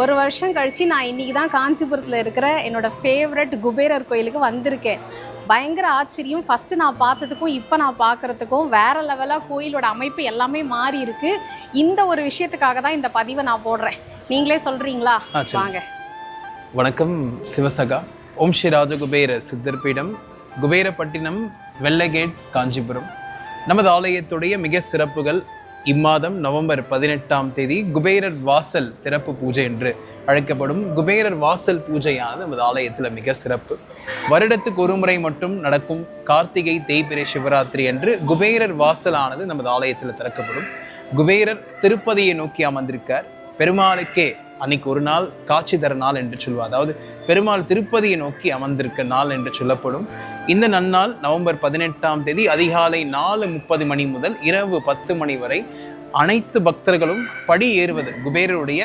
ஒரு வருஷம் கழித்து நான் இன்றைக்கி தான் காஞ்சிபுரத்தில் இருக்கிற என்னோடய ஃபேவரட் குபேரர் கோயிலுக்கு வந்திருக்கேன். பயங்கர ஆச்சரியம். ஃபஸ்ட்டு நான் பார்த்ததுக்கும் இப்போ நான் பார்க்குறதுக்கும் வேறு லெவலாக கோயிலோட அமைப்பு எல்லாமே மாறி இருக்குது. இந்த ஒரு விஷயத்துக்காக தான் இந்த பதிவை நான் போடுறேன். நீங்களே சொல்கிறீங்களா? வாங்க. வணக்கம் சிவசகா. ஓம் ஸ்ரீ ராஜகுபேர சித்தர்பீடம், குபேரப்பட்டினம், வெள்ளகேட், காஞ்சிபுரம். நமது ஆலயத்துடைய மிக சிறப்புகள் இம்மாதம் நவம்பர் 18ஆம் தேதி குபேரர் வாசல் திறப்பு பூஜை என்று அழைக்கப்படும் குபேரர் வாசல் பூஜையானது நமது ஆலயத்தில் மிக சிறப்பு. வருடத்துக்கு ஒரு முறை மட்டும் நடக்கும் கார்த்திகை தேய்பிறை சிவராத்திரி என்று குபேரர் வாசலானது நமது ஆலயத்தில் திறக்கப்படும். குபேரர் திருப்பதியை நோக்கி அமர்ந்திருக்கார். பெருமாளுக்கே அன்னைக்கு ஒரு நாள் காட்சி தர நாள் என்று சொல்லுவார். அதாவது பெருமாள் திருப்பதியை நோக்கி அமர்ந்திருக்க நாள் என்று சொல்லப்படும். இந்த நன்னாள் நவம்பர் 18ஆம் தேதி அதிகாலை 4:30 மணி முதல் இரவு 10 மணி வரை அனைத்து பக்தர்களும் படி ஏறுவது குபேரருடைய